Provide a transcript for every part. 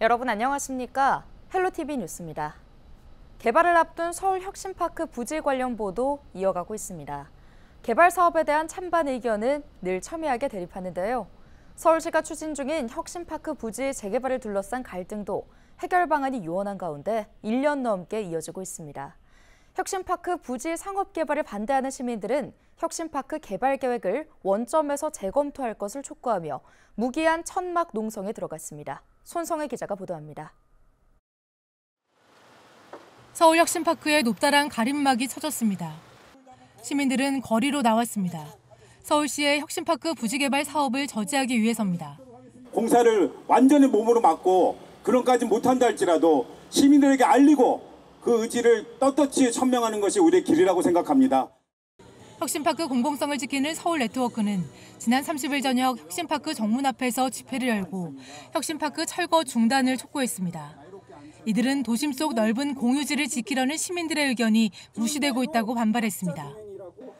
여러분 안녕하십니까? 헬로티비 뉴스입니다. 개발을 앞둔 서울 혁신파크 부지 관련 보도 이어가고 있습니다. 개발 사업에 대한 찬반 의견은 늘 첨예하게 대립하는데요. 서울시가 추진 중인 혁신파크 부지 재개발을 둘러싼 갈등도 해결 방안이 요원한 가운데 1년 넘게 이어지고 있습니다. 혁신파크 부지 상업개발을 반대하는 시민들은 혁신파크 개발 계획을 원점에서 재검토할 것을 촉구하며 무기한 천막 농성에 들어갔습니다. 손성혜 기자가 보도합니다. 서울 혁신파크에 높다란 가림막이 쳐졌습니다. 시민들은 거리로 나왔습니다. 서울시의 혁신파크 부지 개발 사업을 저지하기 위해서입니다. 공사를 완전히 몸으로 막고 그런까지 못한다 할지라도 시민들에게 알리고 그 의지를 떳떳이 천명하는 것이 우리의 길이라고 생각합니다. 혁신파크 공공성을 지키는 서울 네트워크는 지난 30일 저녁 혁신파크 정문 앞에서 집회를 열고 혁신파크 철거 중단을 촉구했습니다. 이들은 도심 속 넓은 공유지를 지키려는 시민들의 의견이 무시되고 있다고 반발했습니다.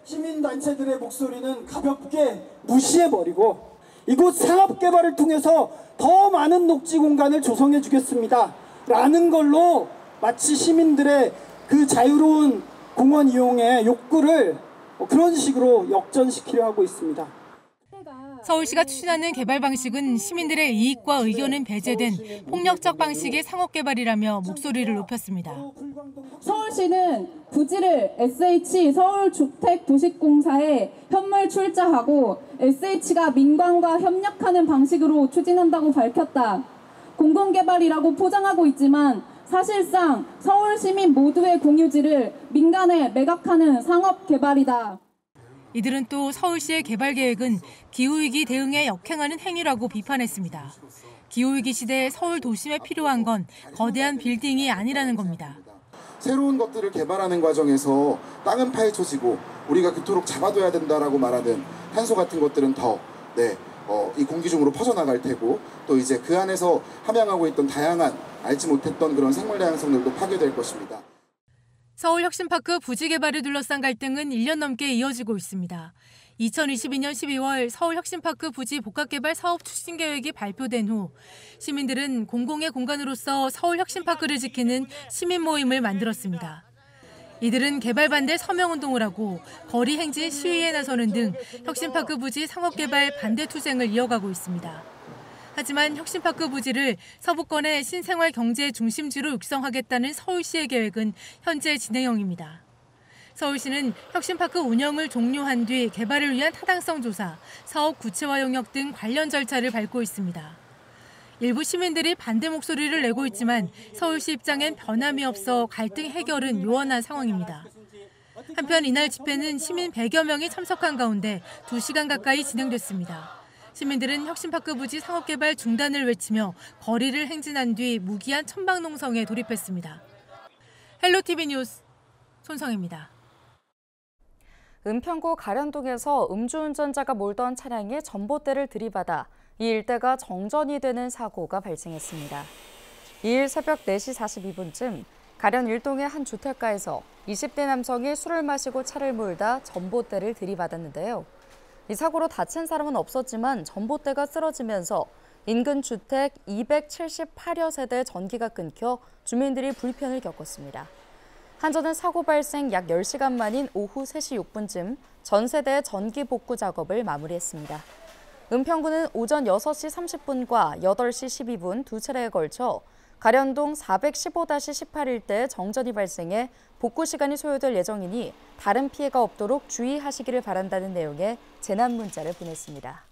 시민단체들의 목소리는 가볍게 무시해버리고 이곳 상업개발을 통해서 더 많은 녹지 공간을 조성해 주겠습니다. 라는 걸로 마치 시민들의 그 자유로운 공원 이용의 욕구를 그런 식으로 역전시키려 하고 있습니다. 서울시가 추진하는 개발 방식은 시민들의 이익과 의견은 배제된 폭력적 방식의 상업개발이라며 목소리를 높였습니다. 서울시는 부지를 SH 서울주택도시공사에 현물 출자하고 SH가 민관과 협력하는 방식으로 추진한다고 밝혔다. 공공개발이라고 포장하고 있지만 사실상 서울 시민 모두의 공유지를 민간에 매각하는 상업개발이다. 이들은 또 서울시의 개발 계획은 기후위기 대응에 역행하는 행위라고 비판했습니다. 기후위기 시대에 서울 도심에 필요한 건 거대한 빌딩이 아니라는 겁니다. 새로운 것들을 개발하는 과정에서 땅은 파헤쳐지고 우리가 그토록 잡아둬야 된다라고 말하는 탄소 같은 것들은 더 이 공기 중으로 퍼져나갈 테고 또 이제 그 안에서 함양하고 있던 다양한 알지 못했던 그런 생물 다양성들도 파괴될 것입니다. 서울 혁신파크 부지 개발을 둘러싼 갈등은 1년 넘게 이어지고 있습니다. 2022년 12월 서울 혁신파크 부지 복합개발 사업 추진 계획이 발표된 후 시민들은 공공의 공간으로서 서울 혁신파크를 지키는 시민 모임을 만들었습니다. 이들은 개발 반대 서명운동을 하고 거리 행진 시위에 나서는 등 혁신파크 부지 상업개발 반대 투쟁을 이어가고 있습니다. 하지만 혁신파크 부지를 서부권의 신생활 경제 중심지로 육성하겠다는 서울시의 계획은 현재 진행형입니다. 서울시는 혁신파크 운영을 종료한 뒤 개발을 위한 타당성 조사, 사업 구체화 영역 등 관련 절차를 밟고 있습니다. 일부 시민들이 반대 목소리를 내고 있지만 서울시 입장엔 변함이 없어 갈등 해결은 요원한 상황입니다. 한편 이날 집회는 시민 100여 명이 참석한 가운데 2시간 가까이 진행됐습니다. 시민들은 혁신파크 부지 상업개발 중단을 외치며 거리를 행진한 뒤 무기한 천막농성에 돌입했습니다. 헬로티비 뉴스 손성혜입니다. 은평구 가련동에서 음주운전자가 몰던 차량에 전봇대를 들이받아 이 일대가 정전이 되는 사고가 발생했습니다. 2일 새벽 4시 42분쯤 가련 일동의 한 주택가에서 20대 남성이 술을 마시고 차를 몰다 전봇대를 들이받았는데요. 이 사고로 다친 사람은 없었지만 전봇대가 쓰러지면서 인근 주택 278여 세대 전기가 끊겨 주민들이 불편을 겪었습니다. 한전은 사고 발생 약 10시간 만인 오후 3시 6분쯤 전 세대의 전기 복구 작업을 마무리했습니다. 은평구는 오전 6시 30분과 8시 12분 두 차례에 걸쳐 가련동 415-18 일대에 정전이 발생해 복구 시간이 소요될 예정이니 다른 피해가 없도록 주의하시기를 바란다는 내용의 재난 문자를 보냈습니다.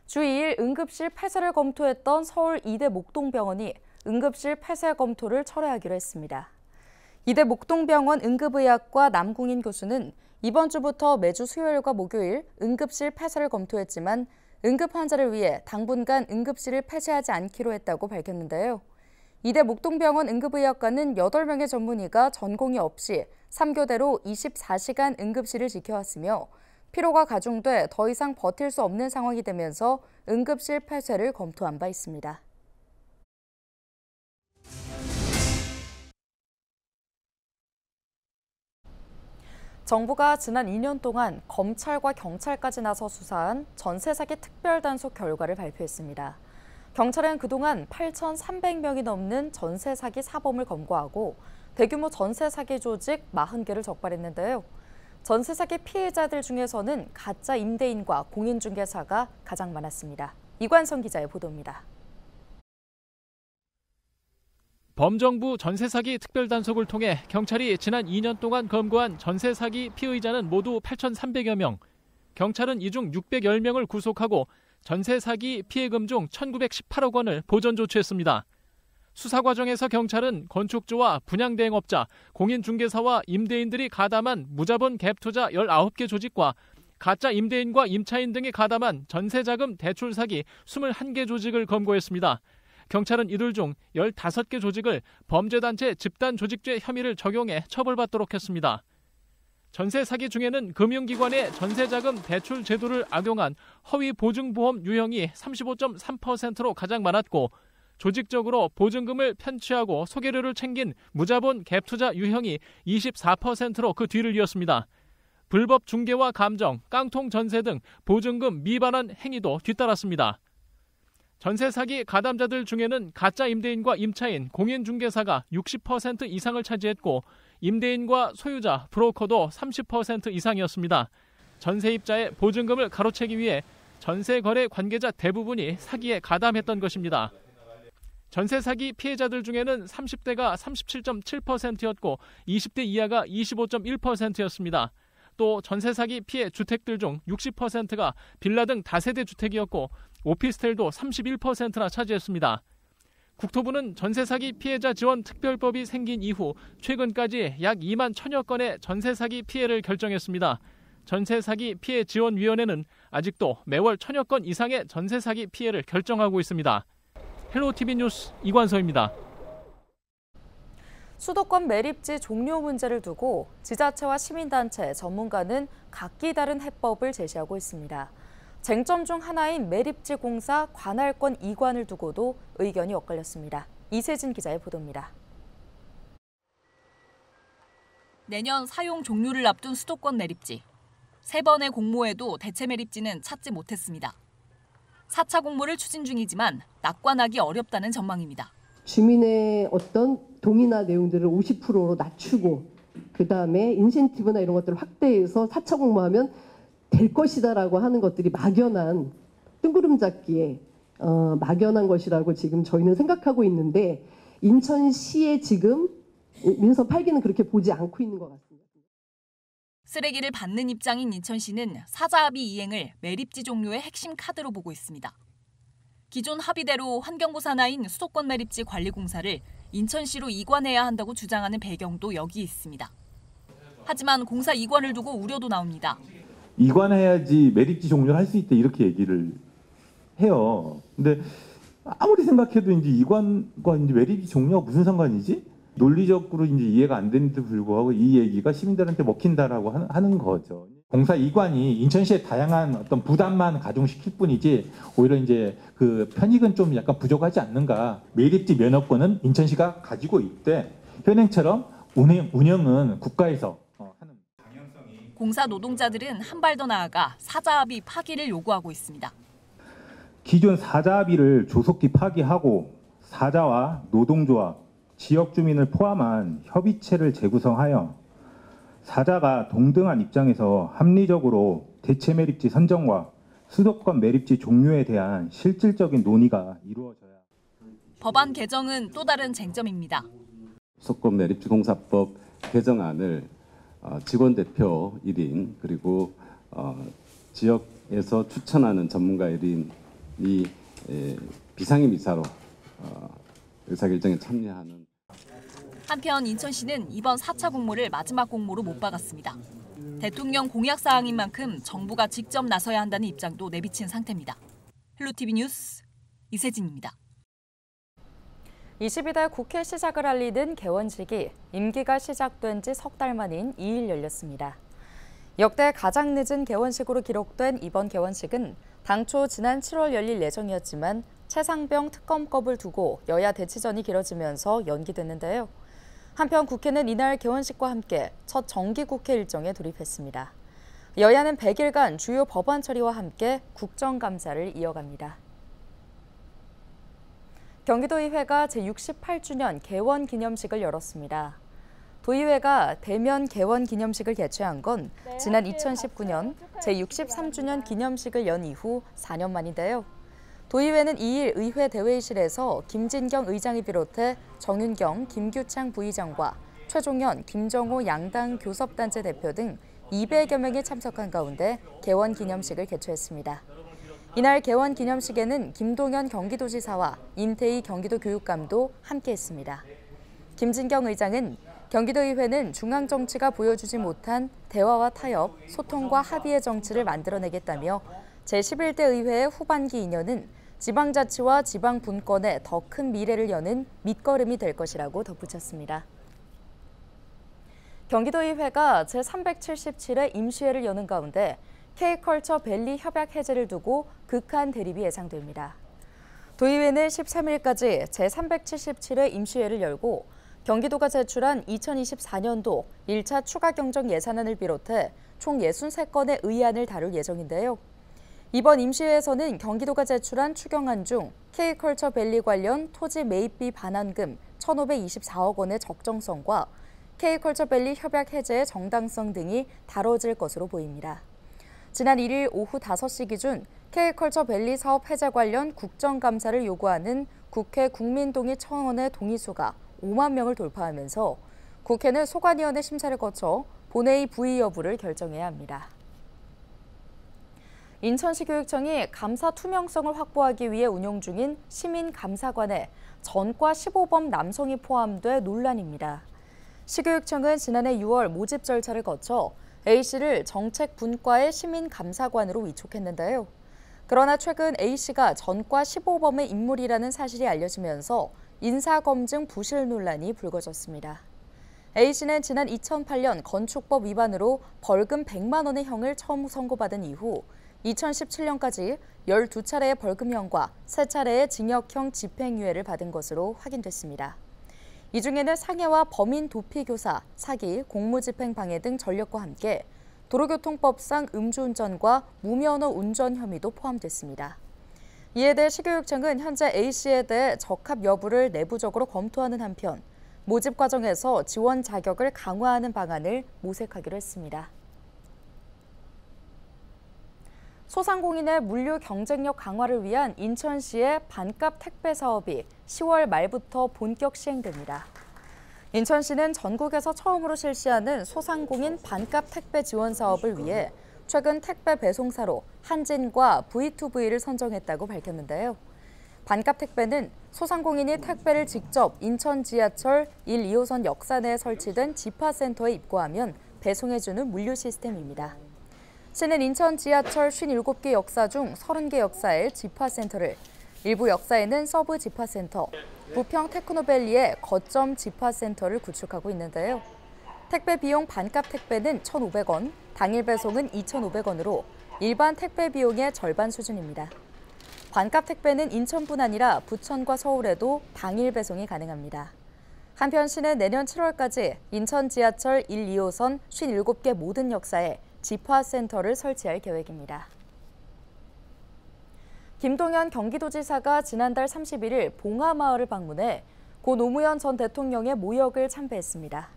주 2일 응급실 폐쇄를 검토했던 서울 이대 목동병원이 응급실 폐쇄 검토를 철회하기로 했습니다. 이대 목동병원 응급의학과 남궁인 교수는 이번 주부터 매주 수요일과 목요일 응급실 폐쇄를 검토했지만 응급 환자를 위해 당분간 응급실을 폐쇄하지 않기로 했다고 밝혔는데요. 이대 목동병원 응급의학과는 8명의 전문의가 전공의 없이 3교대로 24시간 응급실을 지켜왔으며 피로가 가중돼 더 이상 버틸 수 없는 상황이 되면서 응급실 폐쇄를 검토한 바 있습니다. 정부가 지난 2년 동안 검찰과 경찰까지 나서 수사한 전세 사기 특별단속 결과를 발표했습니다. 경찰은 그동안 8,300명이 넘는 전세 사기 사범을 검거하고 대규모 전세 사기 조직 40개를 적발했는데요. 전세 사기 피해자들 중에서는 가짜 임대인과 공인중개사가 가장 많았습니다. 이관성 기자의 보도입니다. 범정부 전세사기 특별단속을 통해 경찰이 지난 2년 동안 검거한 전세사기 피의자는 모두 8,300여 명. 경찰은 이 중 610명을 구속하고 전세사기 피해금 중 1,918억 원을 보전 조치했습니다. 수사 과정에서 경찰은 건축주와 분양대행업자, 공인중개사와 임대인들이 가담한 무자본 갭투자 19개 조직과 가짜 임대인과 임차인 등이 가담한 전세자금 대출 사기 21개 조직을 검거했습니다. 경찰은 이들 중 15개 조직을 범죄단체 집단조직죄 혐의를 적용해 처벌받도록 했습니다. 전세 사기 중에는 금융기관의 전세자금 대출 제도를 악용한 허위 보증보험 유형이 35.3%로 가장 많았고 조직적으로 보증금을 편취하고 소개료를 챙긴 무자본 갭투자 유형이 24%로 그 뒤를 이었습니다. 불법 중개와 감정, 깡통 전세 등 보증금 미반환 행위도 뒤따랐습니다. 전세 사기 가담자들 중에는 가짜 임대인과 임차인, 공인중개사가 60% 이상을 차지했고 임대인과 소유자, 브로커도 30% 이상이었습니다. 전세입자의 보증금을 가로채기 위해 전세 거래 관계자 대부분이 사기에 가담했던 것입니다. 전세 사기 피해자들 중에는 30대가 37.7%였고 20대 이하가 25.1%였습니다. 또 전세 사기 피해 주택들 중 60%가 빌라 등 다세대 주택이었고 오피스텔도 31%나 차지했습니다. 국토부는 전세 사기 피해자 지원 특별법이 생긴 이후 최근까지 약 2만 1,000여 건의 전세 사기 피해를 결정했습니다. 전세 사기 피해 지원위원회는 아직도 매월 1,000여 건 이상의 전세 사기 피해를 결정하고 있습니다. 헬로티비 뉴스 이관서입니다. 수도권 매립지 종료 문제를 두고 지자체와 시민단체, 전문가는 각기 다른 해법을 제시하고 있습니다. 쟁점 중 하나인 매립지 공사 관할권 이관을 두고도 의견이 엇갈렸습니다. 이세진 기자의 보도입니다. 내년 사용 종료를 앞둔 수도권 매립지. 3번의 공모에도 대체 매립지는 찾지 못했습니다. 4차 공모를 추진 중이지만 낙관하기 어렵다는 전망입니다. 주민의 어떤 동의나 내용들을 50%로 낮추고 그다음에 인센티브나 이런 것들을 확대해서 4차 공모하면 될 것이다라고 하는 것들이 막연한 뜬구름 잡기에 막연한 것이라고 지금 저희는 생각하고 있는데 인천시의 지금 민선 8기는 그렇게 보지 않고 있는 것 같습니다. 쓰레기를 받는 입장인 인천시는 사자합의 이행을 매립지 종료의 핵심 카드로 보고 있습니다. 기존 합의대로 환경부 산하인 수도권 매립지 관리공사를 인천시로 이관해야 한다고 주장하는 배경도 여기 있습니다. 하지만 공사 이관을 두고 우려도 나옵니다. 이관해야지 매립지 종료를 할 수 있다 이렇게 얘기를 해요. 근데 아무리 생각해도 이제 이관과 이제 매립지 종료가 무슨 상관이지? 논리적으로 이제 이해가 안 되는데도 불구하고 이 얘기가 시민들한테 먹힌다라고 하는 거죠. 공사 이관이 인천시의 다양한 어떤 부담만 가중시킬 뿐이지 오히려 이제 그 편익은 좀 약간 부족하지 않는가. 매립지 면허권은 인천시가 가지고 있대. 현행처럼 운영은 국가에서 하는. 공사 노동자들은 한 발 더 나아가 사자합의 파기를 요구하고 있습니다. 기존 사자합의를 조속히 파기하고 사자와 노동조합, 지역 주민을 포함한 협의체를 재구성하여 사자가 동등한 입장에서 합리적으로 대체 매립지 선정과 수도권 매립지 종료에 대한 실질적인 논의가 이루어져야. 법안 개정은 또 다른 쟁점입니다. 수도권 매립지 공사법 개정안을 직원 대표 1인 그리고 지역에서 추천하는 전문가 1인이 비상임이사로 의사결정에 참여하는. 한편 인천시는 이번 4차 공모를 마지막 공모로 못 박았습니다. 대통령 공약 사항인 만큼 정부가 직접 나서야 한다는 입장도 내비친 상태입니다. 헬로티비 뉴스 이세진입니다. 22대 국회 시작을 알리는 개원식이 임기가 시작된 지 석 달 만인 2일 열렸습니다. 역대 가장 늦은 개원식으로 기록된 이번 개원식은 당초 지난 7월 열릴 예정이었지만 최상병 특검법을 두고 여야 대치전이 길어지면서 연기됐는데요. 한편 국회는 이날 개원식과 함께 첫 정기국회 일정에 돌입했습니다. 여야는 100일간 주요 법안 처리와 함께 국정감사를 이어갑니다. 경기도의회가 제68주년 개원 기념식을 열었습니다. 도의회가 대면 개원 기념식을 개최한 건 지난 2019년 제63주년 기념식을 연 이후 4년 만인데요. 도의회는 2일 의회 대회의실에서 김진경 의장이 비롯해 정윤경, 김규창 부의장과 최종현, 김정호 양당 교섭단체 대표 등 200여 명이 참석한 가운데 개원 기념식을 개최했습니다. 이날 개원 기념식에는 김동연 경기도지사와 임태희 경기도교육감도 함께했습니다. 김진경 의장은 경기도의회는 중앙정치가 보여주지 못한 대화와 타협, 소통과 합의의 정치를 만들어내겠다며 제11대 의회의 후반기 2년은 지방자치와 지방분권에 더 큰 미래를 여는 밑거름이 될 것이라고 덧붙였습니다. 경기도의회가 제377회 임시회를 여는 가운데 K컬처 밸리 협약 해제를 두고 극한 대립이 예상됩니다. 도의회는 13일까지 제377회 임시회를 열고 경기도가 제출한 2024년도 1차 추가 경정 예산안을 비롯해 총 63건의 의안을 다룰 예정인데요. 이번 임시회에서는 경기도가 제출한 추경안 중 K컬처 밸리 관련 토지 매입비 반환금 1,524억 원의 적정성과 K컬처 밸리 협약 해제의 정당성 등이 다뤄질 것으로 보입니다. 지난 1일 오후 5시 기준 K컬처 밸리 사업 해제 관련 국정감사를 요구하는 국회 국민동의 청원의 동의수가 5만 명을 돌파하면서 국회는 소관위원회 심사를 거쳐 본회의 부의 여부를 결정해야 합니다. 인천시 교육청이 감사 투명성을 확보하기 위해 운영 중인 시민감사관에 전과 15범 남성이 포함돼 논란입니다. 시교육청은 지난해 6월 모집 절차를 거쳐 A씨를 정책분과의 시민감사관으로 위촉했는데요. 그러나 최근 A씨가 전과 15범의 인물이라는 사실이 알려지면서 인사검증 부실 논란이 불거졌습니다. A씨는 지난 2008년 건축법 위반으로 벌금 100만 원의 형을 처음 선고받은 이후 2017년까지 12차례의 벌금형과 3차례의 징역형 집행유예를 받은 것으로 확인됐습니다. 이 중에는 상해와 범인 도피 교사, 사기, 공무집행 방해 등 전력과 함께 도로교통법상 음주운전과 무면허 운전 혐의도 포함됐습니다. 이에 대해 시교육청은 현재 A씨에 대해 적합 여부를 내부적으로 검토하는 한편 모집 과정에서 지원 자격을 강화하는 방안을 모색하기로 했습니다. 소상공인의 물류 경쟁력 강화를 위한 인천시의 반값 택배 사업이 10월 말부터 본격 시행됩니다. 인천시는 전국에서 처음으로 실시하는 소상공인 반값 택배 지원 사업을 위해 최근 택배 배송사로 한진과 V2V를 선정했다고 밝혔는데요. 반값 택배는 소상공인이 택배를 직접 인천 지하철 1, 2호선 역사 내에 설치된 지파센터에 입고하면 배송해주는 물류 시스템입니다. 시는 인천 지하철 57개 역사 중 30개 역사의 지파센터를, 일부 역사에는 서브 지파센터, 부평 테크노밸리의 거점 지파센터를 구축하고 있는데요. 택배 비용 반값 택배는 1,500원, 당일 배송은 2,500원으로 일반 택배 비용의 절반 수준입니다. 반값 택배는 인천뿐 아니라 부천과 서울에도 당일 배송이 가능합니다. 한편 시는 내년 7월까지 인천 지하철 1, 2호선 57개 모든 역사에 지파센터를 설치할 계획입니다. 김동연 경기도지사가 지난달 31일 봉하마을을 방문해 고 노무현 전 대통령의 모욕을 참배했습니다.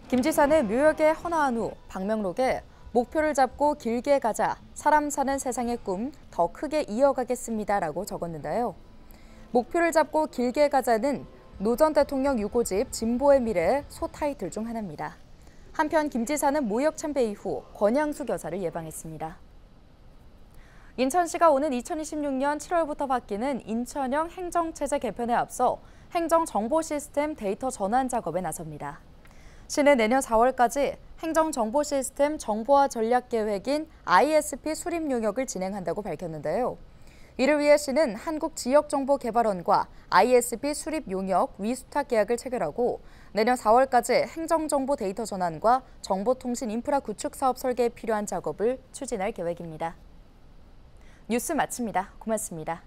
김 지사는 묘역에 헌화한 후 방명록에 목표를 잡고 길게 가자, 사람 사는 세상의 꿈 더 크게 이어가겠습니다라고 적었는데요. 목표를 잡고 길게 가자는 노 전 대통령 유고집 진보의 미래의 소타이틀 중 하나입니다. 한편 김 지사는 모욕 참배 이후 권양숙 여사를 예방했습니다. 인천시가 오는 2026년 7월부터 바뀌는 인천형 행정체제 개편에 앞서 행정정보 시스템 데이터 전환 작업에 나섭니다. 시는 내년 4월까지 행정정보 시스템 정보화 전략 계획인 ISP 수립 용역을 진행한다고 밝혔는데요. 이를 위해 시는 한국지역정보개발원과 ISP 수립 용역 위수탁 계약을 체결하고 내년 4월까지 행정정보 데이터 전환과 정보통신 인프라 구축 사업 설계에 필요한 작업을 추진할 계획입니다. 뉴스 마칩니다. 고맙습니다.